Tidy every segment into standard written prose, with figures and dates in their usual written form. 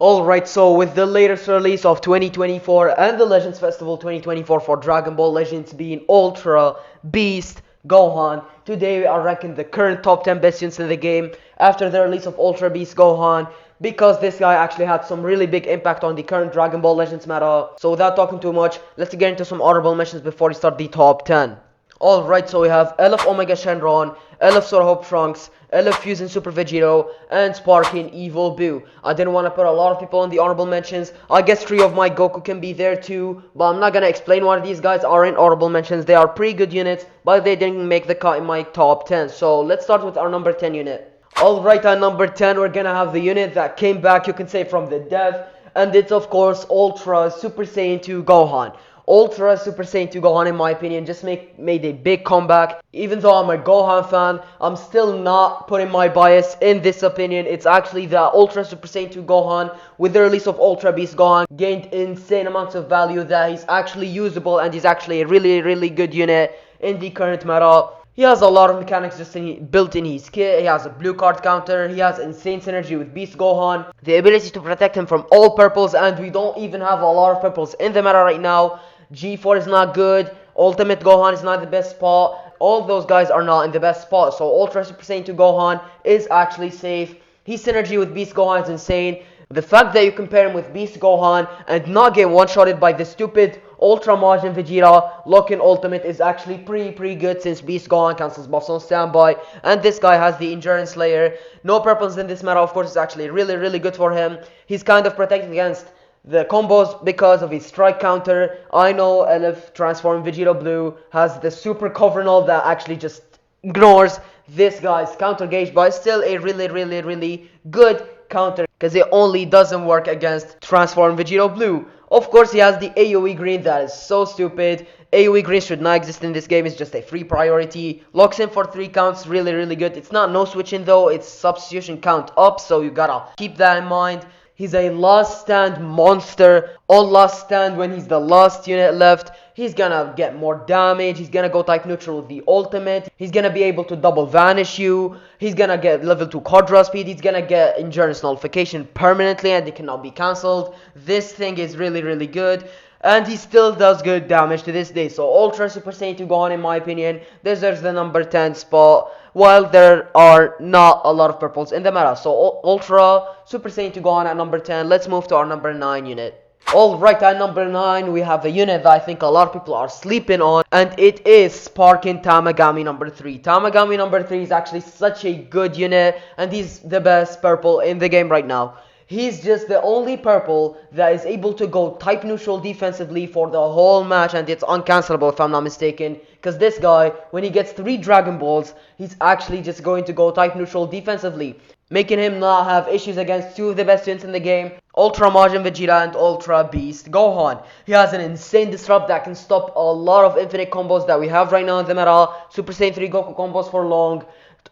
Alright, so with the latest release of 2024 and the Legends Festival 2024 for Dragon Ball Legends being Ultra Beast Gohan, today we are ranking the current top 10 best units in the game after the release of Ultra Beast Gohan, because this guy actually had some really big impact on the current Dragon Ball Legends meta. So without talking too much, let's get into some honorable mentions before we start the top 10. Alright, so we have LF Omega Shenron, LF Sora Hope Trunks, LF Fusion Super Vegito, and Sparking Evil Boo. I didn't want to put a lot of people on the honorable mentions. I guess 3 of my Goku can be there too, but I'm not going to explain why these guys are in honorable mentions. They are pretty good units, but they didn't make the cut in my top 10. So let's start with our number 10 unit. Alright, at number 10 we're going to have the unit that came back, you can say, from the death, and it's of course Ultra Super Saiyan 2 Gohan. Ultra Super Saiyan 2 Gohan, in my opinion, just made a big comeback. Even though I'm a Gohan fan, I'm still not putting my bias in this opinion. It's actually the Ultra Super Saiyan 2 Gohan, with the release of Ultra Beast Gohan, gained insane amounts of value that he's actually usable, and he's actually a really good unit in the current meta. He has a lot of mechanics just built in his kit. He has a blue card counter. He has insane synergy with Beast Gohan, the ability to protect him from all purples, and we don't even have a lot of purples in the meta right now. G4 is not good. Ultimate Gohan is not the best spot. All those guys are not in the best spot. So Ultra Super Saiyan 2 Gohan is actually safe. His synergy with Beast Gohan is insane. The fact that you compare him with Beast Gohan and not get one-shotted by the stupid Ultra Majin Vegeta lock-in ultimate is actually pretty good, since Beast Gohan cancels buffs on standby, and this guy has the Endurance Layer. No purples in this meta, of course, is actually really good for him. He's kind of protected against the combos because of his strike counter. I know LF Transform Vegeta Blue has the super cover null that actually just ignores this guy's counter gauge, but it's still a really good counter because it only doesn't work against Transform Vegeta Blue. Of course, he has the AoE green that is so stupid. AoE green should not exist in this game. It's just a free priority. Locks in for 3 counts, really good. It's not no switching though, it's substitution count up, so you gotta keep that in mind. He's a last stand monster. On last stand, when he's the last unit left, he's gonna get more damage. He's gonna go type neutral with the ultimate. He's gonna be able to double vanish you. He's gonna get level 2 quadra speed. He's gonna get endurance nullification permanently, and it cannot be cancelled. This thing is really good, and he still does good damage to this day. So Ultra Super Saiyan 2 Gohan, in my opinion, deserves the number 10 spot, while there are not a lot of purples in the meta. So Ultra Super Saiyan 2 Gohan at number 10. Let's move to our number 9 unit. Alright, at number 9 we have a unit that I think a lot of people are sleeping on, and it is Sparking Tamagami number 3. Tamagami number 3 is actually such a good unit, and he's the best purple in the game right now. He's just the only purple that is able to go type neutral defensively for the whole match, and it's uncancelable if I'm not mistaken. Because this guy, when he gets 3 Dragon Balls, he's actually just going to go type neutral defensively, making him not have issues against 2 of the best units in the game, Ultra Majin Vegeta and Ultra Beast Gohan. He has an insane disrupt that can stop a lot of infinite combos that we have right now in the meta. Super Saiyan 3 Goku combos for long,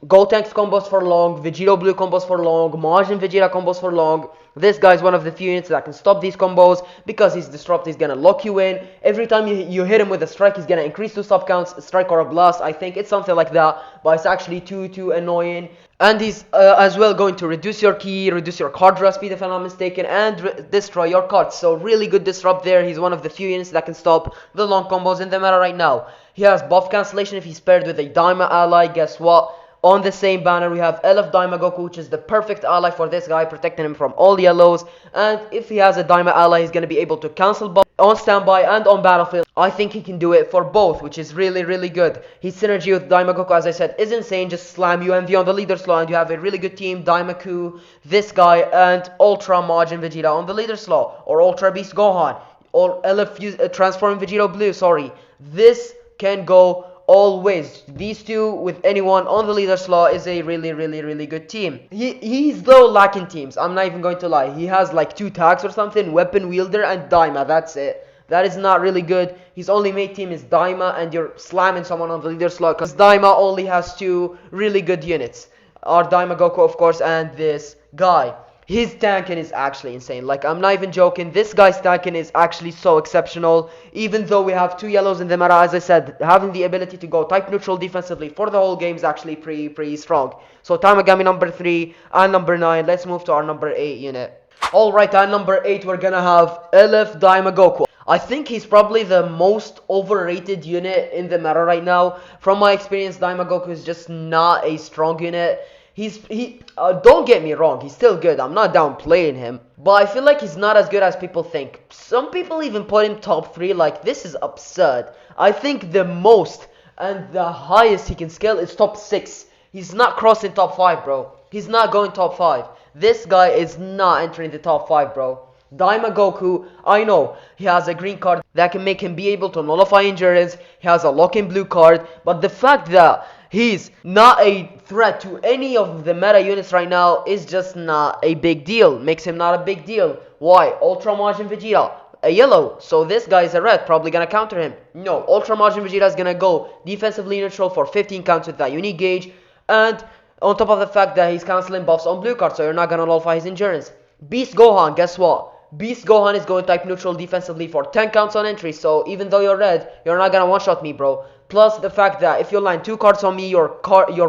Gotenks combos for long, Vegito Blue combos for long, Majin Vegeta combos for long. This guy is one of the few units that can stop these combos because his disrupt is gonna lock you in. Every time you hit him with a strike, he's gonna increase 2 stop counts, strike or a blast. I think it's something like that, but it's actually too annoying. And he's as well going to reduce your ki, reduce your card draw speed if I'm not mistaken, and destroy your cards. So really good disrupt there. He's one of the few units that can stop the long combos in the meta right now. He has buff cancellation if he's paired with a Daima ally. Guess what? On the same banner, we have LF Daima Goku, which is the perfect ally for this guy, protecting him from all yellows. And if he has a Daima ally, he's going to be able to cancel buff on standby and on battlefield. I think he can do it for both, which is really good. His synergy with Daima Goku, as I said, is insane. Just slam UMV on the leader slot, and you have a really good team. Daimaku, this guy, and Ultra Majin Vegeta on the leader slot, or Ultra Beast Gohan, or LF Transform Vegeta Blue, sorry. This can go always. These 2 with anyone on the leader slot is a really good team. He's though lacking teams. I'm not even going to lie. He has like 2 tags or something, Weapon Wielder and Daima. That's it. That is not really good. His only mate team is Daima, and you're slamming someone on the leader slot because Daima only has 2 really good units. Our Daima Goku, of course, and this guy. His tanking is actually insane. Like, I'm not even joking. This guy's tanking is actually so exceptional. Even though we have 2 yellows in the meta, as I said, having the ability to go type neutral defensively for the whole game is actually pretty strong. So Tamagami number 3 and number 9. Let's move to our number 8 unit. Alright, at number 8 we're gonna have Elif Daimagoku. I think he's probably the most overrated unit in the meta right now. From my experience, Daimagoku is just not a strong unit. Don't get me wrong, he's still good. I'm not downplaying him, but I feel like he's not as good as people think. Some people even put him top 3. Like, this is absurd. I think the most and the highest he can scale is top 6. He's not crossing top 5, bro. He's not going top 5. This guy is not entering the top 5, bro. Daimagoku, I know, he has a green card that can make him be able to nullify endurance. He has a lock-in blue card, but the fact that he's not a threat to any of the meta units right now is just not a big deal. Makes him not a big deal. Why? Ultra Majin Vegeta, a yellow, so this guy is a red, probably gonna counter him. No, Ultra Majin Vegeta is gonna go defensively neutral for 15 counts with that unique gauge, and on top of the fact that he's cancelling buffs on blue cards, so you're not gonna nullify his endurance. Beast Gohan, guess what? Beast Gohan is going type neutral defensively for 10 counts on entry, so even though you're red, you're not gonna one-shot me, bro. Plus the fact that if you line 2 cards on me, your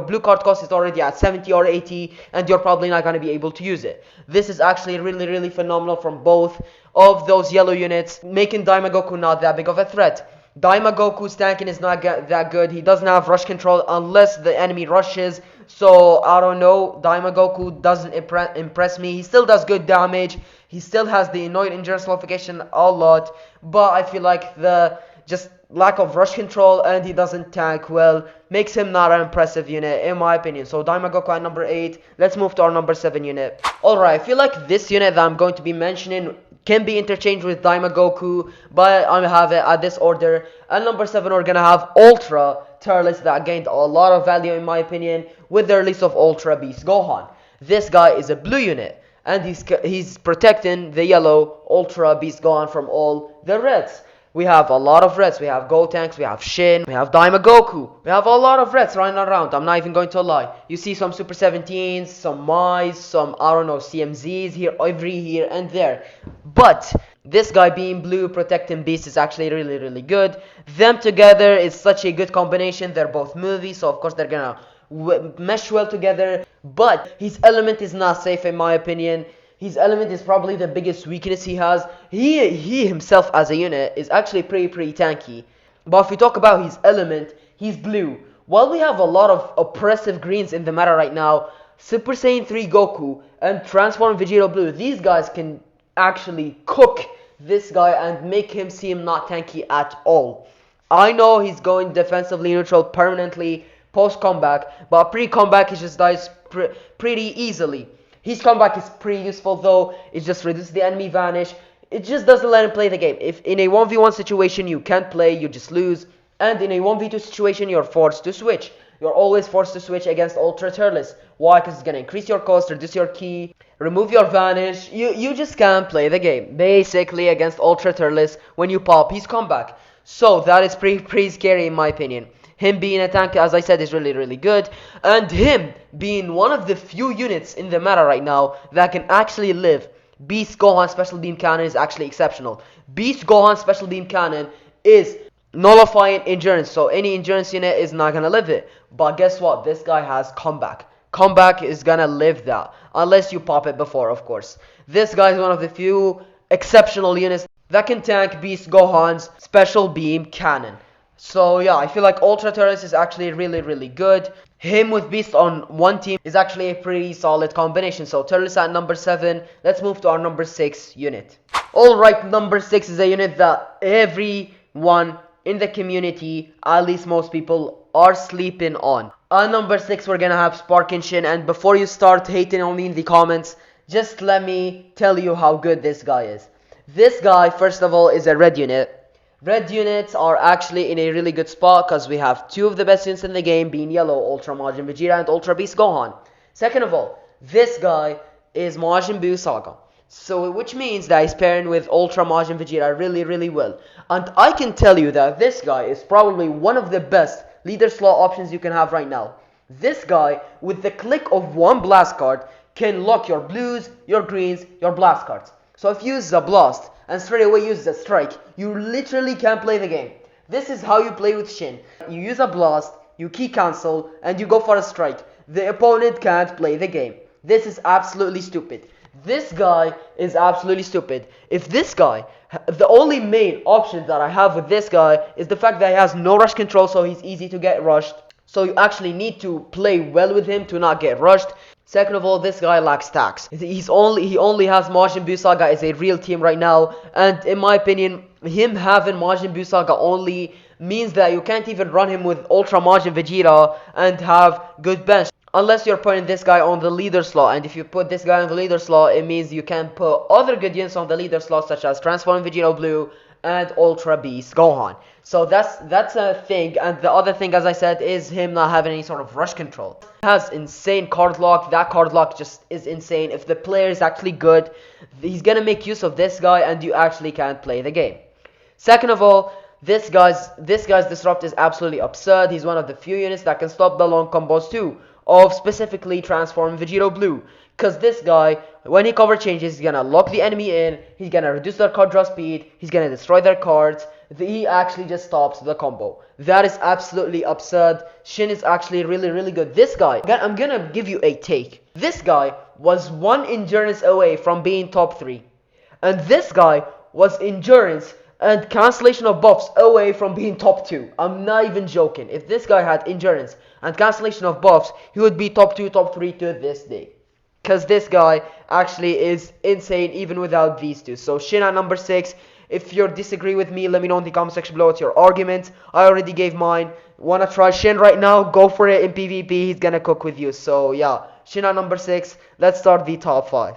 blue card cost is already at 70 or 80, and you're probably not gonna be able to use it. This is actually really phenomenal from both of those yellow units, making Daimagoku not that big of a threat. Daimagoku's tanking is not that good. He doesn't have rush control unless the enemy rushes. So, I don't know. Daimagoku doesn't impress me. He still does good damage. He still has the annoyed endurance nullification a lot. But I feel like the just lack of rush control and he doesn't tank well makes him not an impressive unit in my opinion. So Daimagoku at number 8. Let's move to our number 7 unit. Alright, I feel like this unit that I'm going to be mentioning can be interchanged with Daimagoku, but I have it at this order. At number 7 we're gonna have Ultra Turles that gained a lot of value in my opinion with the release of Ultra Beast Gohan. This guy is a blue unit and he's protecting the yellow Ultra Beast Gohan from all the reds. We have a lot of reds. We have Gotenks, we have Shin, we have Daimagoku. We have a lot of reds running around. I'm not even going to lie. You see some Super 17s, some Mais, some, I don't know, CMZs here and there. But this guy being blue, protecting Beast is actually really good. Them together is such a good combination. They're both movies, so of course they're gonna mesh well together. But his element is not safe in my opinion. His element is probably the biggest weakness he has. He himself as a unit is actually pretty tanky. But if we talk about his element, he's blue. While we have a lot of oppressive greens in the meta right now, Super Saiyan 3 Goku and Transform Vegeta Blue, these guys can actually cook this guy and make him seem not tanky at all. I know he's going defensively neutral permanently post-comeback, but pre-comeback he just dies pretty easily. His comeback is pretty useful though. It just reduces the enemy vanish. It just doesn't let him play the game. If in a 1v1 situation you can't play, you just lose. And in a 1v2 situation you're forced to switch. You're always forced to switch against Ultra Turles. Why? Because it's going to increase your cost, reduce your key, remove your vanish. You just can't play the game. Basically against Ultra Turles when you pop his comeback. So that is pretty scary in my opinion. Him being a tank, as I said, is really good. And him being one of the few units in the meta right now that can actually live. Beast Gohan Special Beam Cannon is actually exceptional. Beast Gohan Special Beam Cannon is nullifying endurance. So any endurance unit is not going to live it. But guess what? This guy has comeback. Comeback is going to live that. Unless you pop it before, of course. This guy is one of the few exceptional units that can tank Beast Gohan's Special Beam Cannon. So yeah, I feel like Ultra Turles is actually really good. Him with Beast on one team is actually a pretty solid combination. So Turles at number 7. Let's move to our number 6 unit. Alright, number 6 is a unit that everyone in the community, at least most people, are sleeping on. At number 6 we're gonna have Sparking Shin, and before you start hating on me in the comments, just let me tell you how good this guy is. This guy, first of all, is a red unit. Red units are actually in a really good spot because we have 2 of the best units in the game being yellow, Ultra Majin Vegeta and Ultra Beast Gohan. Second of all, this guy is Majin Buu Saga. So which means that he's pairing with Ultra Majin Vegeta really well. And I can tell you that this guy is probably one of the best leader slot options you can have right now. This guy, with the click of one blast card, can lock your blues, your greens, your blast cards. So if you use a blast and straight away uses a strike, you literally can't play the game. This is how you play with Shin. You use a blast, you key cancel, and you go for a strike. The opponent can't play the game. This is absolutely stupid. This guy is absolutely stupid. If this guy, the only main option that I have with this guy is the fact that he has no rush control, so he's easy to get rushed. So you actually need to play well with him to not get rushed. Second of all, this guy lacks stacks. He only has Majin Buu Saga as a real team right now, and in my opinion, him having Majin Buu Saga only means that you can't even run him with Ultra Majin Vegeta and have good bench. Unless you're putting this guy on the leader slot, and if you put this guy on the leader slot, it means you can put other good units on the leader slot, such as Transform Vegeta Blue and Ultra Beast Gohan. So that's a thing, and the other thing, as I said, is him not having any sort of rush control. He has insane card lock. That card lock just is insane. If the player is actually good, he's gonna make use of this guy, and you actually can't play the game. Second of all, this guy's disrupt is absolutely absurd. He's one of the few units that can stop the long combos too, of specifically Transform Vegeta Blue. Because this guy, when he cover changes, he's gonna lock the enemy in, he's gonna reduce their card draw speed, he's gonna destroy their cards. He actually just stops the combo. That is absolutely absurd. Shin is actually really good. This guy, I'm gonna give you a take. This guy was one endurance away from being top 3. And this guy was endurance and cancellation of buffs away from being top 2. I'm not even joking. If this guy had endurance and cancellation of buffs, he would be top 2, top 3 to this day. Because this guy actually is insane even without these two. So Shin at number 6. If you disagree with me, let me know in the comment section below. It's your argument. I already gave mine. Wanna try Shin right now? Go for it in PvP. He's gonna cook with you. So yeah, Shin at number 6. Let's start the top 5.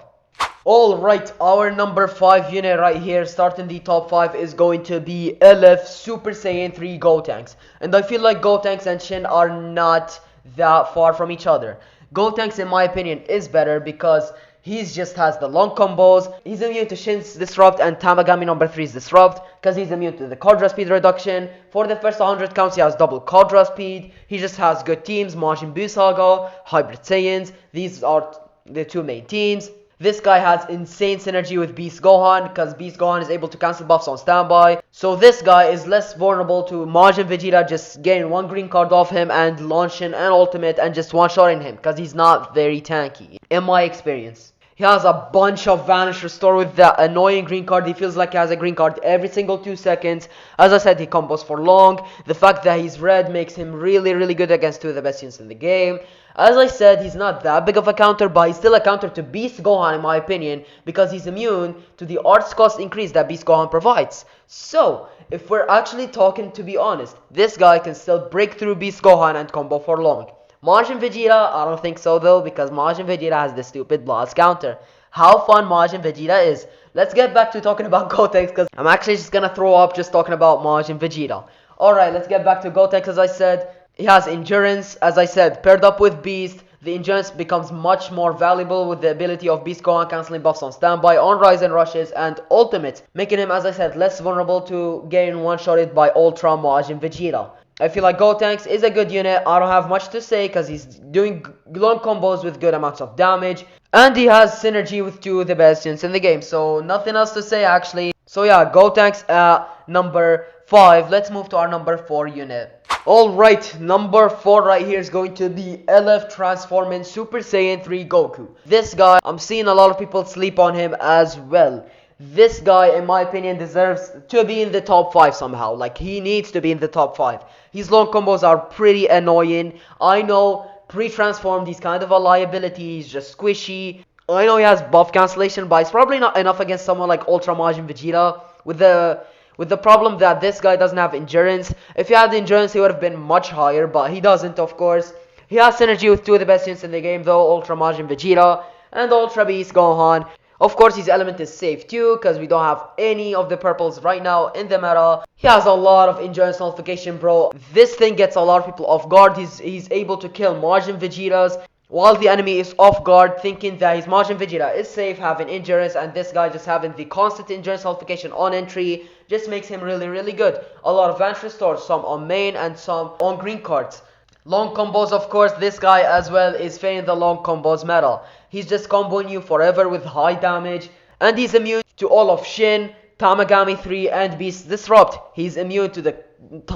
Alright, our number 5 unit right here, starting the top 5, is going to be LF Super Saiyan 3 Gotenks. And I feel like Gotenks and Shin are not that far from each other. Gotenks, in my opinion, is better because he just has the long combos. He's immune to Shin's Disrupt and Tamagami number 3's Disrupt because he's immune to the card draw speed reduction. For the first 100 counts, he has double card draw speed. He just has good teams, Majin Buu Saga, Hybrid Saiyans. These are the two main teams. This guy has insane synergy with Beast Gohan because Beast Gohan is able to cancel buffs on standby. So this guy is less vulnerable to Majin Vegeta just getting one green card off him and launching an ultimate and just one-shotting him because he's not very tanky, in my experience. He has a bunch of Vanish Restore with that annoying green card. He feels like he has a green card every single 2 seconds. As I said, he combos for long. The fact that he's red makes him really good against 2 of the best units in the game. As I said, he's not that big of a counter, but he's still a counter to Beast Gohan in my opinion, because he's immune to the arts cost increase that Beast Gohan provides. So, if we're actually talking to be honest, this guy can still break through Beast Gohan and combo for long. Majin Vegeta, I don't think so though, because Majin Vegeta has the stupid blast counter. How fun Majin Vegeta is. Let's get back to talking about Gotenks, because I'm actually just gonna throw up just talking about Majin Vegeta. Alright, let's get back to Gotenks. As I said, he has endurance. As I said, paired up with Beast, the endurance becomes much more valuable with the ability of Beast Gohan cancelling buffs on standby, on rise and rushes, and ultimates, making him, as I said, less vulnerable to getting one-shotted by Ultra Majin Vegeta. I feel like Gotenks is a good unit. I don't have much to say because he's doing long combos with good amounts of damage. And he has synergy with 2 of the best units in the game. So nothing else to say actually. So yeah, Gotenks at number 5. Let's move to our number 4 unit. Alright, number 4 right here is going to be LF Transforming Super Saiyan 3 Goku. This guy, I'm seeing a lot of people sleep on him as well. This guy, in my opinion, deserves to be in the top 5 somehow. Like, he needs to be in the top 5. His long combos are pretty annoying. I know, pre-transformed, he's kind of a liability. He's just squishy. I know he has buff cancellation, but it's probably not enough against someone like Ultra Majin Vegeta. With the problem that this guy doesn't have endurance. If he had the endurance, he would have been much higher, but he doesn't, of course. He has synergy with 2 of the best units in the game, though, Ultra Majin Vegeta and Ultra Beast Gohan. Of course, his element is safe too, because we don't have any of the purples right now in the meta. He has a lot of endurance nullification, bro. This thing gets a lot of people off guard. He's able to kill Majin Vegetas while the enemy is off guard, thinking that his Majin Vegeta is safe, having endurance, and this guy just having the constant endurance nullification on entry just makes him really good. A lot of Vanish Restores, some on main and some on green cards. Long combos, of course, this guy as well is failing the long combos meta. He's just comboing you forever with high damage, and he's immune to all of Shin, Tamagami 3, and Beast Disrupt. He's immune to the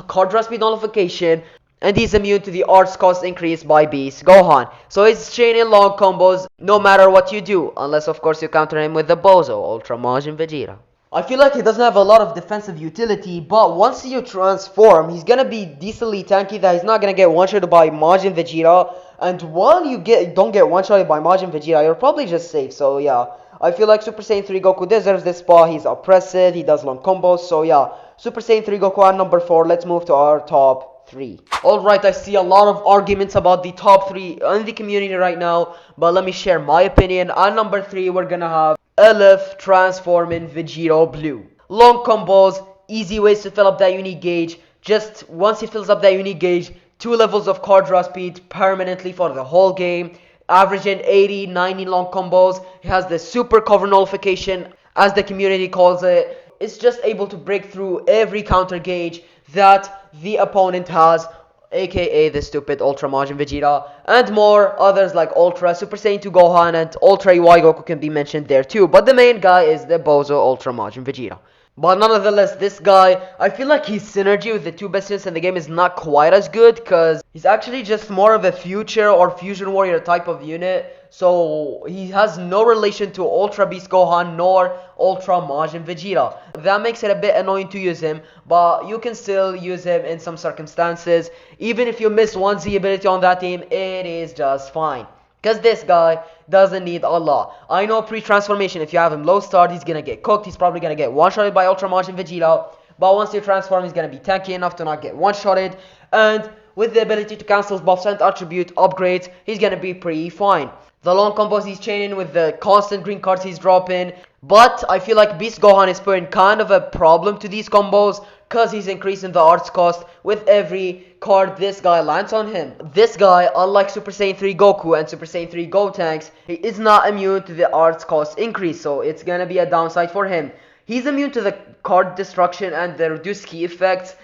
card draw speed nullification, and he's immune to the arts cost increase by Beast Gohan. So he's chaining long combos no matter what you do, unless of course you counter him with the Bozo, Ultra Majin Vegeta. I feel like he doesn't have a lot of defensive utility, but once you transform, he's gonna be decently tanky that he's not gonna get one-shotted by Majin Vegeta, and while you don't get one-shotted by Majin Vegeta, you're probably just safe, so yeah. I feel like Super Saiyan 3 Goku deserves this spot. He's oppressive, he does long combos, so yeah. Super Saiyan 3 Goku at number 4. Let's move to our top 3. Alright, I see a lot of arguments about the top 3 in the community right now, but let me share my opinion. At number 3, we're gonna have Elif transforming Vegito Blue. Long combos, easy ways to fill up that unique gauge. Just once he fills up that unique gauge, 2 levels of card draw speed permanently for the whole game. Averaging 80, 90 long combos. He has the super cover nullification, as the community calls it. It's just able to break through every counter gauge that the opponent has, aka the stupid Ultra Majin Vegeta, and more others like Ultra, Super Saiyan 2 Gohan, and Ultra EY Goku can be mentioned there too. But the main guy is the Bozo Ultra Majin Vegeta. But nonetheless, this guy, I feel like his synergy with the two best units in the game is not quite as good, because he's actually just more of a future or fusion warrior type of unit. So he has no relation to Ultra Beast Gohan nor Ultra Majin Vegeta. That makes it a bit annoying to use him, but you can still use him in some circumstances. Even if you miss one Z ability on that team, it is just fine. Because this guy doesn't need a lot. I know pre-transformation, if you have him low start, he's gonna get cooked. He's probably gonna get one-shotted by Ultra Majin Vegeta. But once you transform, he's gonna be tanky enough to not get one-shotted. And with the ability to cancel buffs and attribute upgrades, he's gonna be pretty fine. The long combos he's chaining with the constant green cards he's dropping. But I feel like Beast Gohan is putting kind of a problem to these combos, because he's increasing the arts cost with every card this guy lands on him. This guy, unlike Super Saiyan 3 Goku and Super Saiyan 3 Gotenks, he is not immune to the arts cost increase, so it's gonna be a downside for him. He's immune to the card destruction and the reduced key effects,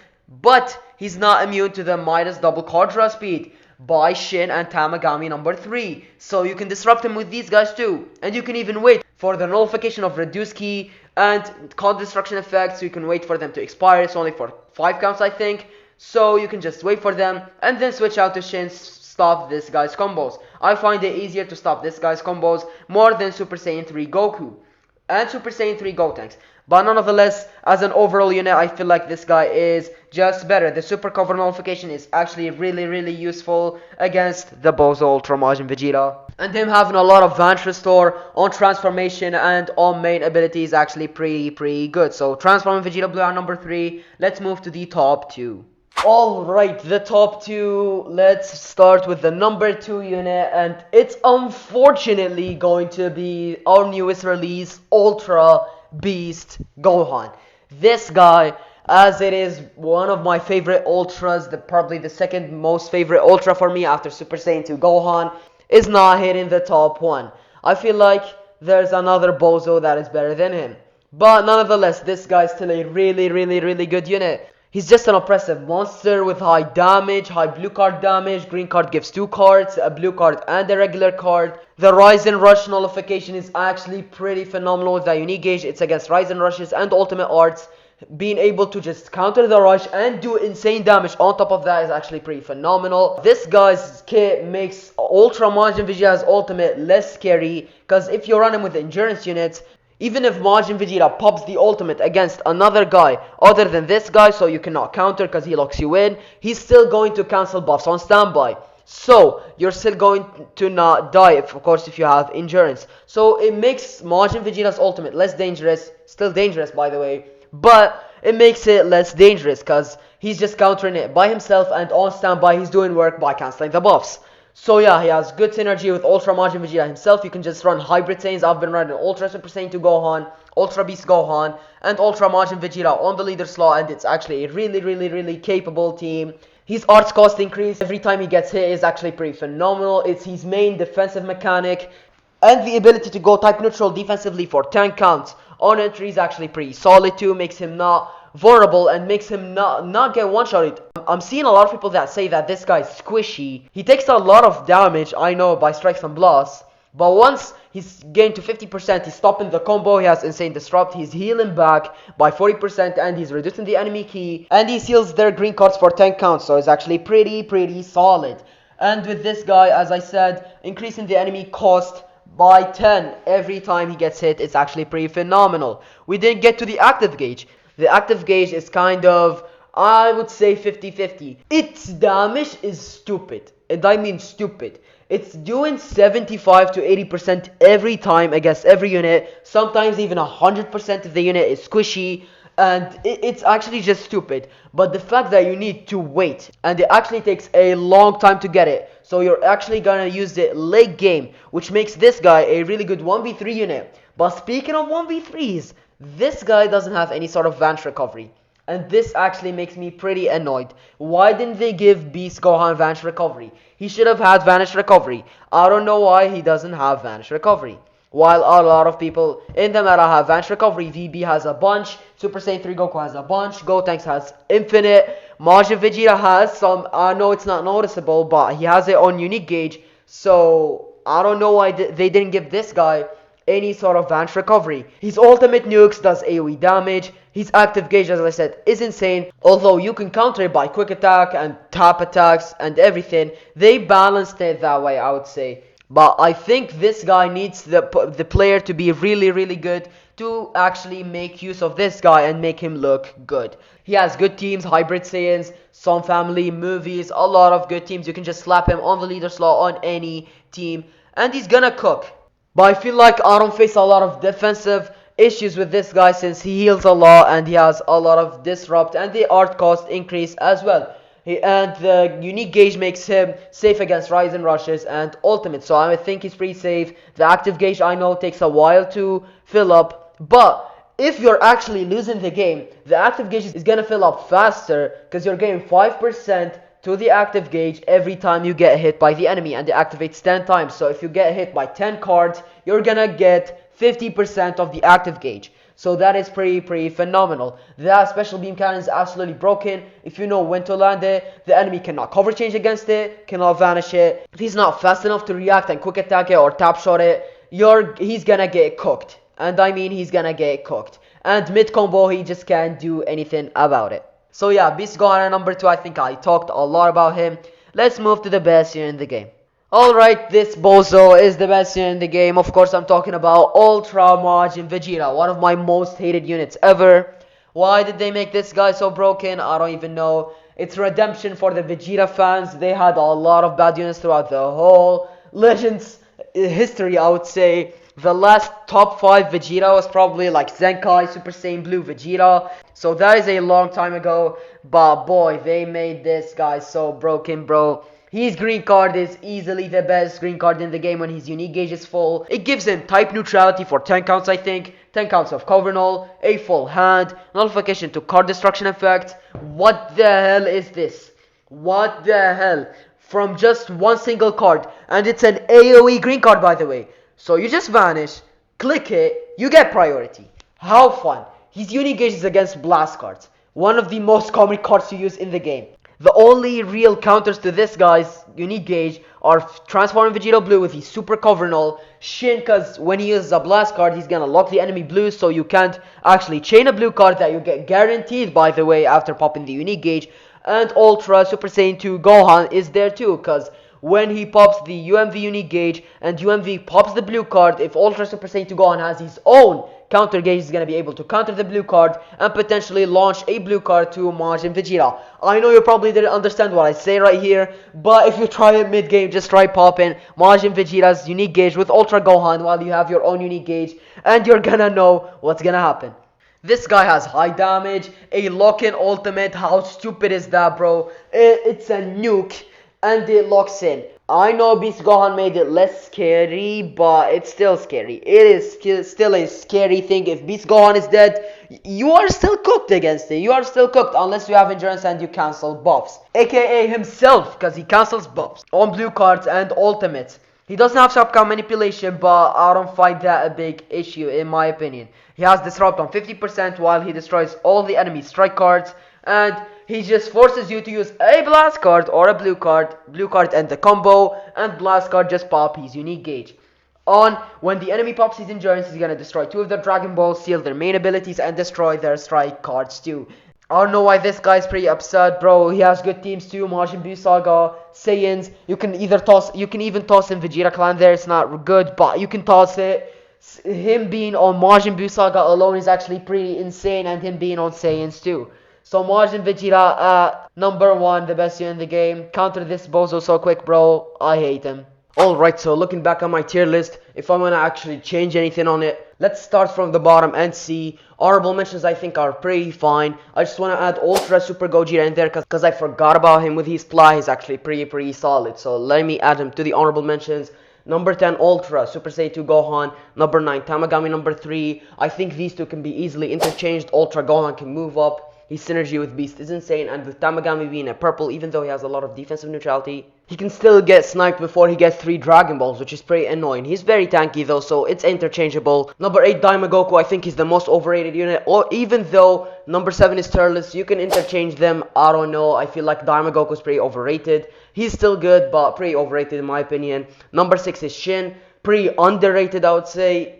but he's not immune to the Midas double card draw speed by Shin and Tamagami number 3. So you can disrupt him with these guys too. And you can even wait for the nullification of reduced key and card destruction effects. So you can wait for them to expire. It's only for 5 counts, I think. So you can just wait for them and then switch out to Shin, stop this guy's combos. I find it easier to stop this guy's combos more than Super Saiyan 3 Goku and Super Saiyan 3 Gotenks. But nonetheless, as an overall unit, I feel like this guy is just better. The super cover nullification is actually really useful against the Bozo Ultra Majin Vegeta. And him having a lot of Vanish Restore on transformation and on main ability is actually pretty good. So transforming Vegeta Blue at number 3. Let's move to the top 2. Alright, the top 2. Let's start with the number 2 unit, and it's unfortunately going to be our newest release, Ultra Beast Gohan. This guy, as it is one of my favorite Ultras, probably the second most favorite Ultra for me after Super Saiyan 2 Gohan, is not hitting the top 1. I feel like there's another Bozo that is better than him. But nonetheless, this guy is still a really good unit. He's just an oppressive monster with high damage, high blue card damage. Green card gives 2 cards, a blue card and a regular card. The Rise and Rush nullification is actually pretty phenomenal with that unique gauge. It's against Rise and Rushes and Ultimate Arts. Being able to just counter the Rush and do insane damage on top of that is actually pretty phenomenal. This guy's kit makes Ultra Majin Vegeta's ultimate less scary, because if you run him with endurance units, even if Majin Vegeta pops the ultimate against another guy other than this guy, so you cannot counter because he locks you in, he's still going to cancel buffs on standby. So you're still going to not die, of course, if you have endurance. So it makes Majin Vegeta's ultimate less dangerous, still dangerous by the way, but it makes it less dangerous because he's just countering it by himself, and on standby he's doing work by cancelling the buffs. So yeah, he has good synergy with Ultra Majin Vegeta himself. You can just run hybrid Saiyans. I've been running Ultra Super Saiyan 2 Gohan, Ultra Beast Gohan, and Ultra Majin Vegeta on the leader slot, and it's actually a really capable team. His arts cost increase every time he gets hit is actually pretty phenomenal. It's his main defensive mechanic, and the ability to go type neutral defensively for 10 counts on entry is actually pretty solid too. Makes him not vulnerable and makes him not get one-shotted. I'm seeing a lot of people that say that this guy's squishy. He takes a lot of damage, I know, by strikes and blasts, But once he's gained to 50%, he's stopping the combo, he has insane disrupt, he's healing back by 40%, and he's reducing the enemy key, and he seals their green cards for 10 counts, so it's actually pretty solid. And with this guy, as I said, increasing the enemy cost by 10 every time he gets hit, it's actually pretty phenomenal. We didn't get to the active gauge. The active gauge is kind of, I would say, 50-50. Its damage is stupid, and I mean stupid. It's doing 75 to 80% every time against every unit, sometimes even 100% if the unit is squishy, and it's actually just stupid. But the fact that you need to wait, and it actually takes a long time to get it, so you're actually gonna use it late game, which makes this guy a really good 1v3 unit. But speaking of 1v3s, this guy doesn't have any sort of vanish recovery. And this actually makes me pretty annoyed. Why didn't they give Beast Gohan Vanish Recovery? He should have had Vanish Recovery. I don't know why he doesn't have Vanish Recovery. While a lot of people in the meta have Vanish Recovery, VB has a bunch, Super Saiyan 3 Goku has a bunch, Gotenks has Infinite, Majin Vegeta has some. I know it's not noticeable, but he has it on unique gauge. So I don't know why they didn't give this guy any sort of Vanish Recovery. His ultimate nukes does AoE damage. His active gauge, as I said, is insane. Although you can counter it by quick attack and tap attacks and everything. They balanced it that way, I would say. But I think this guy needs the player to be really good to actually make use of this guy and make him look good. He has good teams, Hybrid Saiyans, some family, movies, a lot of good teams. You can just slap him on the leader slot on any team, and he's gonna cook. But I feel like I don't face a lot of defensive issues with this guy since he heals a lot and he has a lot of disrupt and the art cost increase as well. And the unique gauge makes him safe against rise and rushes and ultimate, so I think he's pretty safe. The active gauge, I know, takes a while to fill up, but if you're actually losing the game, the active gauge is gonna fill up faster because you're getting 5% to the active gauge every time you get hit by the enemy, and it activates 10 times. So if you get hit by 10 cards, you're gonna get 50% of the active gauge. So that is pretty phenomenal. That special beam cannon is absolutely broken. If you know when to land it, the enemy cannot cover change against it, cannot vanish it. If he's not fast enough to react and quick attack it or tap shot it, he's gonna get cooked. And I mean he's gonna get cooked. And mid combo, he just can't do anything about it. So yeah, Beast Gohan number 2, I think I talked a lot about him. Let's move to the best here in the game. Alright, this bozo is the best here in the game. Of course, I'm talking about Ultra Majin Vegeta, one of my most hated units ever. Why did they make this guy so broken? I don't even know. It's redemption for the Vegeta fans. They had a lot of bad units throughout the whole Legends history, I would say. The last top 5 Vegeta was probably like Zenkai, Super Saiyan Blue Vegeta. So that is a long time ago. But boy, they made this guy so broken, bro. His green card is easily the best green card in the game when his unique gauge is full. It gives him type neutrality for 10 counts, I think. 10 counts of cover null, a full hand, nullification to card destruction effect. What the hell is this? What the hell? From just one single card. And it's an AoE green card, by the way. So you just vanish, click it, you get priority. How fun. His unique gauge is against blast cards. One of the most common cards to use in the game. The only real counters to this guy's unique gauge are transforming Vegeta Blue with his super cover null, Shin, because when he uses a blast card, he's gonna lock the enemy blue, so you can't actually chain a blue card that you get guaranteed, by the way, after popping the unique gauge. And Ultra Super Saiyan 2 Gohan is there too, because when he pops the UMV unique gauge and UMV pops the blue card, if Ultra Super Saiyan 2 Gohan has his own counter gauge, he's gonna be able to counter the blue card and potentially launch a blue card to Majin Vegeta. I know you probably didn't understand what I say right here, but if you try it mid game, just try popping Majin Vegeta's unique gauge with Ultra Gohan while you have your own unique gauge, and you're gonna know what's gonna happen. This guy has high damage, a lock-in ultimate. How stupid is that, bro? It's a nuke and it locks in. I know Beast Gohan made it less scary, but it's still scary. It is still a scary thing. If Beast Gohan is dead, you are still cooked against it. You are still cooked unless you have endurance and you cancel buffs. AKA himself, because he cancels buffs on blue cards and ultimates. He doesn't have sharp count manipulation, but I don't find that a big issue in my opinion. He has disrupt on 50% while he destroys all the enemy strike cards, and he just forces you to use a blast card or a blue card and the combo, and blast card just pop his unique gauge. On when the enemy pops his endurance, he's gonna destroy 2 of their Dragon Balls, steal their main abilities, and destroy their strike cards too. I don't know why this guy's pretty upset, bro. He has good teams too. Majin Buu Saga, Saiyans. You can even toss in Vegeta Clan there. It's not good, but you can toss it. Him being on Majin Buu Saga alone is actually pretty insane, and him being on Saiyans too. So Majin Vegeta number 1, the best unit in the game. Counter this bozo so quick, bro. I hate him. Alright, so looking back on my tier list, if I'm gonna actually change anything on it, let's start from the bottom and see. Honorable mentions I think are pretty fine. I just want to add Ultra Super Gogeta in there because I forgot about him. With his fly, he's actually pretty solid. So let me add him to the honorable mentions. Number 10, Ultra Super Saiyan 2 Gohan. Number 9, Tamagami. Number 3, I think these two can be easily interchanged. Ultra Gohan can move up. His synergy with Beast is insane, and with Tamagami being a purple, even though he has a lot of defensive neutrality, he can still get sniped before he gets 3 Dragon Balls, which is pretty annoying. He's very tanky though, so it's interchangeable. Number 8, Daimagoku, I think he's the most overrated unit, or even though number 7 is Turles, you can interchange them. I don't know, I feel like Daimagoku is pretty overrated. He's still good, but pretty overrated in my opinion. Number 6 is Shin, pretty underrated I would say.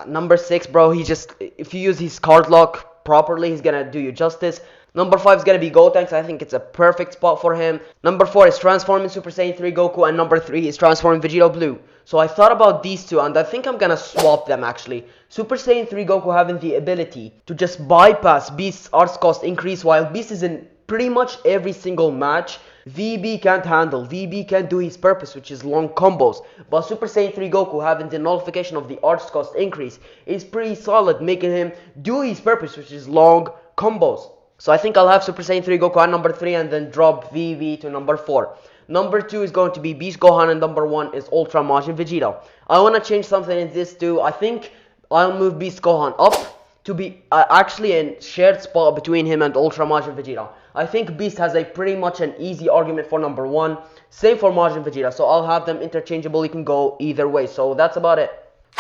Number 6, bro, if you use his card lock properly, he's gonna do you justice. Number 5 is gonna be Gotenks. I think it's a perfect spot for him. Number 4 is transforming Super Saiyan 3 Goku, and number 3 is transforming Vegeta Blue. So I thought about these two, and I think I'm gonna swap them actually. Super Saiyan 3 Goku having the ability to just bypass Beast's arts cost increase, while Beast is in pretty much every single match. VB can't handle, VB can't do his purpose, which is long combos, but Super Saiyan 3 Goku having the nullification of the arts cost increase is pretty solid, making him do his purpose, which is long combos. So I think I'll have Super Saiyan 3 Goku at number 3 and then drop VB to number 4. Number 2 is going to be Beast Gohan, and number 1 is Ultra Majin Vegeta. I want to change something in this too. I think I'll move Beast Gohan up to be actually a shared spot between him and Ultra Majin Vegeta. I think Beast has a pretty much an easy argument for number 1. Same for Majin Vegeta, so I'll have them interchangeable. You can go either way. So that's about it.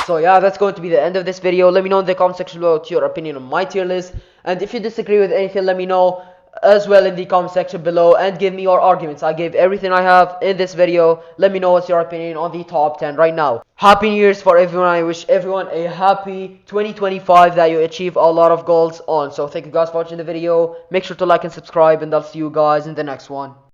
So yeah, that's going to be the end of this video. Let me know in the comment section below your opinion on my tier list. And if you disagree with anything, let me know as well in the comment section below, and give me your arguments. I gave everything I have in this video. Let me know what's your opinion on the top 10 right now. Happy New Year's for everyone. I wish everyone a happy 2025, that you achieve a lot of goals on. So thank you guys for watching the video. Make sure to like and subscribe, and I'll see you guys in the next one.